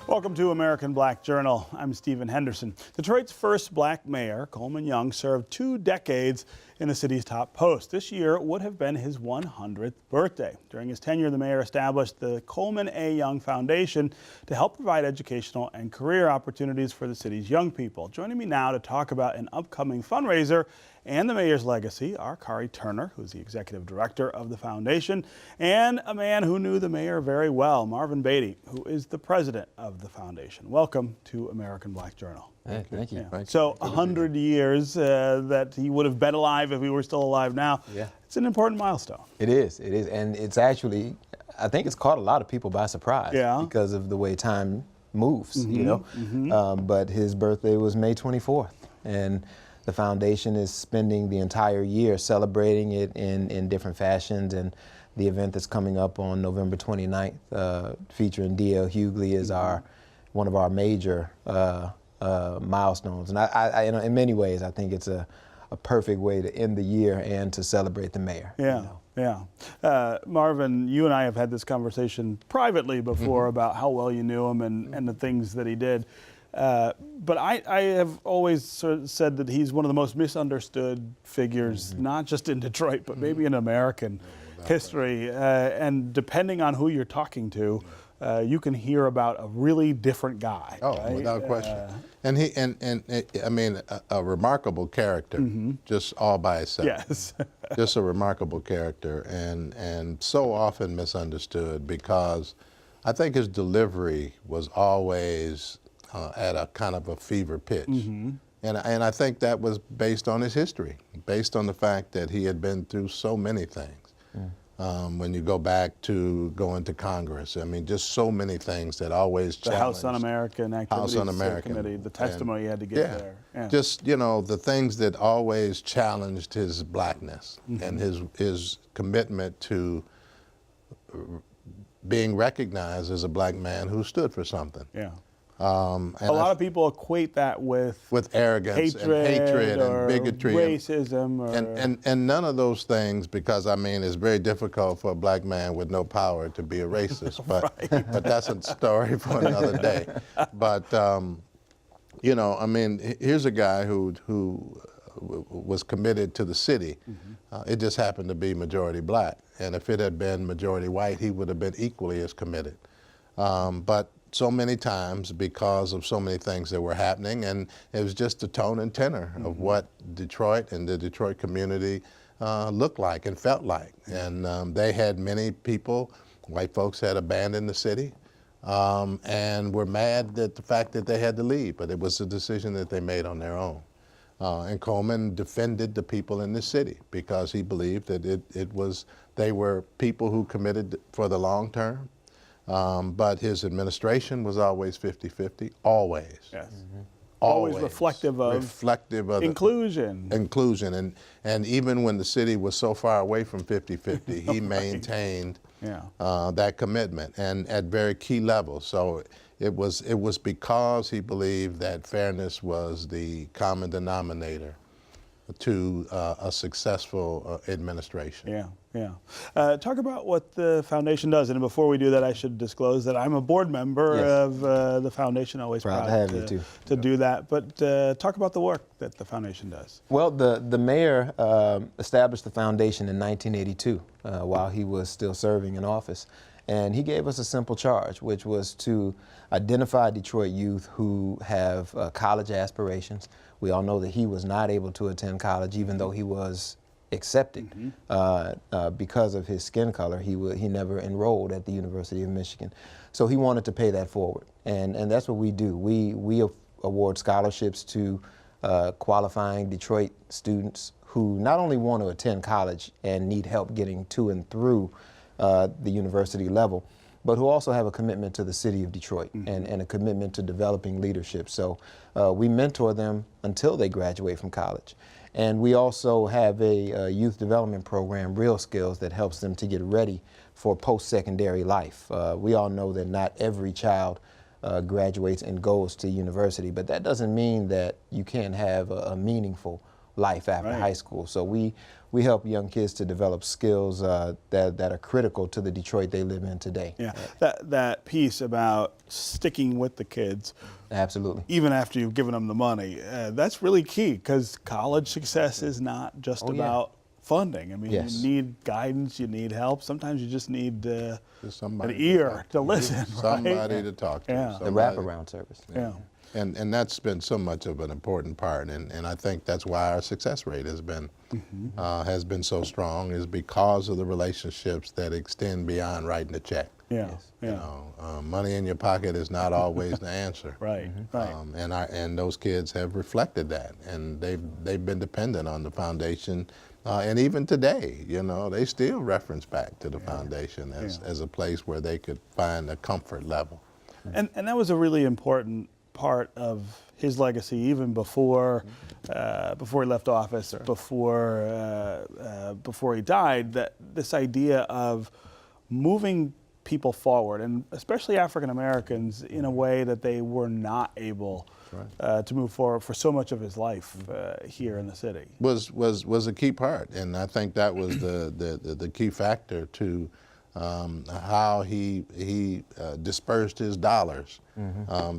Welcome to American Black Journal. I'm Stephen Henderson. Detroit's first black mayor, Coleman Young, served 2 decades in the city's top post. This year would have been his 100th birthday. During his tenure, the mayor established the Coleman A. Young Foundation to help provide educational and career opportunities for the city's young people. Joining me now to talk about an upcoming fundraiser and the mayor's legacy are Khary Turner, who's the executive director of the foundation, and a man who knew the mayor very well, Marvin Beatty, who is the president of the foundation. Welcome to American Black Journal. Hey, thank you. Yeah. So 100 years that he would have been alive if he were still alive now. Yeah. It's an important milestone. It is. And it's actually, I think it's caught a lot of people by surprise because of the way time moves, you know. But his birthday was May 24th. And the foundation is spending the entire year celebrating it in different fashions, and the event that's coming up on November 29th, featuring D.L. Hughley, is one of our major milestones. And I you know, in many ways, I think it's a perfect way to end the year and to celebrate the mayor. Yeah. You know? Yeah. Marvin, you and I have had this conversation privately before about how well you knew him and the things that he did. But I have always sort of said that he's one of the most misunderstood figures, not just in Detroit, but maybe in American history. And depending on who you're talking to, you can hear about a really different guy. Oh, right? Without question. I mean, a remarkable character, just all by itself. Yes. Just a remarkable character, and so often misunderstood, because I think his delivery was always at a kind of a fever pitch. And I think that was based on his history, based on the fact that he had been through so many things. When you go back to going to Congress, I mean, just so many things that always challenged. The House Un-American Activities Committee, the testimony he had to get there. Yeah. Just, you know, the things that always challenged his blackness and his commitment to being recognized as a black man who stood for something. Yeah. A lot of people equate that with arrogance and hatred and bigotry, racism, and none of those things, because I mean, it's very difficult for a black man with no power to be a racist. But that's a story for another day. But you know, I mean, here's a guy who was committed to the city. It just happened to be majority black, and if it had been majority white, he would have been equally as committed. But so many times, because of so many things that were happening, and it was just the tone and tenor of what Detroit and the Detroit community looked like and felt like. And they had many people, white folks, had abandoned the city and were mad at the fact that they had to leave, but it was a decision that they made on their own. And Coleman defended the people in the city because he believed that they were people who committed for the long term. But his administration was always 50-50, always. Yes. Always reflective of inclusion. Inclusion, and even when the city was so far away from 50-50, he maintained that commitment, and at very key levels. So it was because he believed that fairness was the common denominator to a successful administration. Talk about what the foundation does, and before we do that, I should disclose that I'm a board member of the foundation. Always proud to have you too. To do that. But talk about the work that the foundation does. Well, the mayor established the foundation in 1982 while he was still serving in office, and he gave us a simple charge, which was to identify Detroit youth who have college aspirations. We all know that he was not able to attend college, even though he was accepted because of his skin color. He never enrolled at the University of Michigan. So he wanted to pay that forward, and that's what we do. We award scholarships to qualifying Detroit students who not only want to attend college and need help getting to and through the university level, but who also have a commitment to the city of Detroit and a commitment to developing leadership. So we mentor them until they graduate from college. And we also have a youth development program, Real Skills, that helps them to get ready for post-secondary life. We all know that not every child graduates and goes to university, but that doesn't mean that you can't have a meaningful life after high school. So we help young kids to develop skills that are critical to the Detroit they live in today. Yeah, that piece about sticking with the kids. Absolutely. Even after you've given them the money, that's really key, because college success is not just about funding. I mean, you need guidance, you need help. Sometimes you just need an ear to listen, somebody to talk to. Yeah. The wraparound service. Yeah. And that's been so much of an important part, and I think that's why our success rate has been so strong, is because of the relationships that extend beyond writing a check. Yeah. You know, money in your pocket is not always the answer. Right. Right. And those kids have reflected that, and they've been dependent on the foundation, and even today, you know, they still reference back to the foundation as a place where they could find a comfort level. And that was a really important part of his legacy, even before he left office, before he died. That this idea of moving people forward, and especially African Americans, in a way that they were not able to move forward for so much of his life here in the city, was a key part, and I think that was the key factor to how he dispersed his dollars,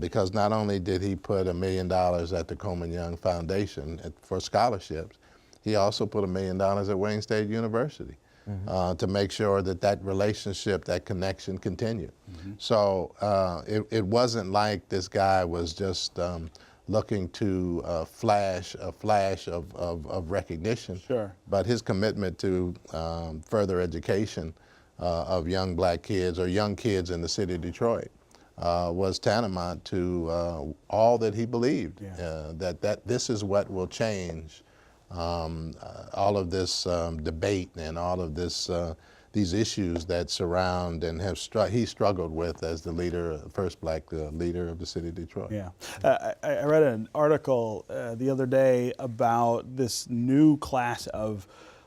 because not only did he put $1 million at the Coleman Young Foundation for scholarships, he also put $1 million at Wayne State University to make sure that relationship, that connection continued. So it wasn't like this guy was just looking to flash a flash of recognition, but his commitment to further education of young black kids, or young kids in the city of Detroit, was tantamount to all that he believed, that this is what will change all of this debate and all of these issues that surround and he struggled with as the leader, first black leader of the city of Detroit. Yeah, I read an article the other day about this new class of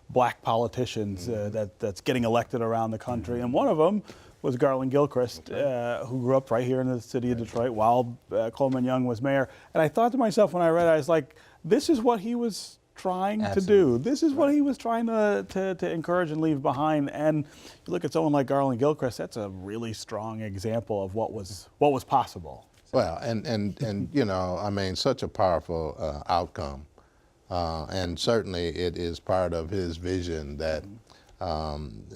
black politicians that's getting elected around the country, and one of them was Garland Gilchrist, who grew up right here in the city of Detroit while Coleman Young was mayor. And I thought to myself when I read it, I was like, this is what he was trying to do. This is what he was trying to encourage and leave behind. And you look at someone like Garland Gilchrist, that's a really strong example of what was possible. Well, and you know, I mean, such a powerful outcome. And certainly it is part of his vision that,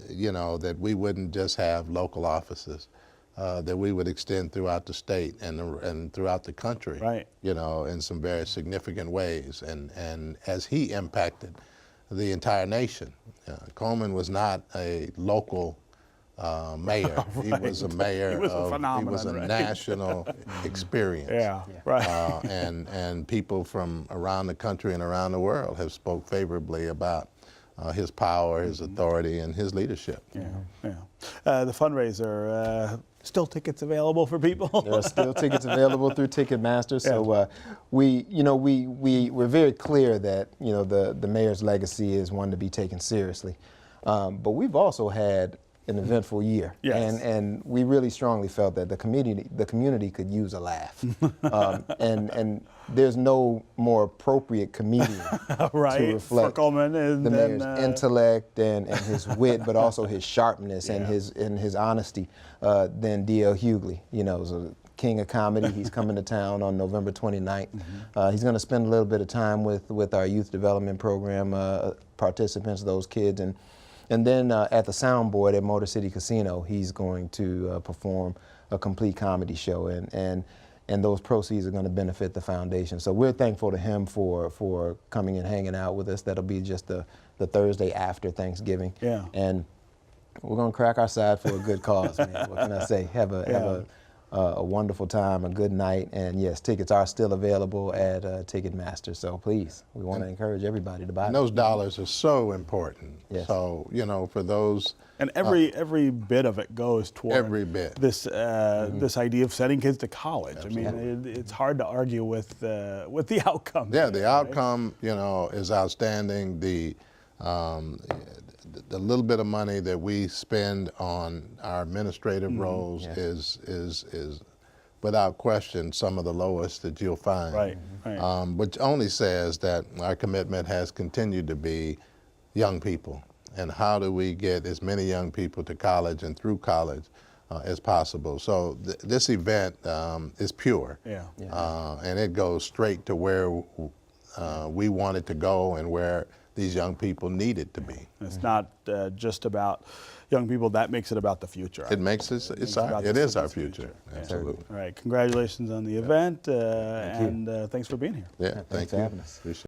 you know, that we wouldn't just have local offices, that we would extend throughout the state and throughout the country, you know, in some very significant ways. And as he impacted the entire nation, Coleman was not a local mayor. He was a mayor. He was a national experience. And people from around the country and around the world have spoke favorably about his power, his authority, and his leadership. The fundraiser, still tickets available for people? There are still tickets available through Ticketmaster. So we're very clear that, you know, the mayor's legacy is one to be taken seriously. But we've also had an eventful year, and we really strongly felt that the community could use a laugh, and there's no more appropriate comedian to reflect for Coleman and the mayor's intellect and his wit, but also his sharpness and his honesty than D.L. Hughley. You know, is a king of comedy. He's coming to town on November 29th. He's going to spend a little bit of time with our youth development program participants, those kids, and then at the soundboard at Motor City Casino, he's going to perform a complete comedy show, and those proceeds are going to benefit the foundation. So we're thankful to him for coming and hanging out with us. That'll be just the Thursday after Thanksgiving. And we're going to crack our side for a good cause, man. What can I say? Have a wonderful time, a good night, and yes, tickets are still available at Ticketmaster. So please, we want to encourage everybody to buy them. And those dollars are so important. So, you know, for those. And every bit of it goes toward this idea of sending kids to college. Absolutely. I mean, it's hard to argue with the outcome. Yeah, the outcome, you know, is outstanding. The little bit of money that we spend on our administrative roles without question, some of the lowest that you'll find. Right, right. Which only says that our commitment has continued to be young people. And how do we get as many young people to college and through college as possible? So this event is pure. Yeah. And it goes straight to where we want it to go and where these young people need it to be. It's not just about young people. That makes it about the future. It makes it, it is our future. Absolutely. All right. Congratulations on the event, and thanks for being here. Yeah, thanks for having us. Appreciate it.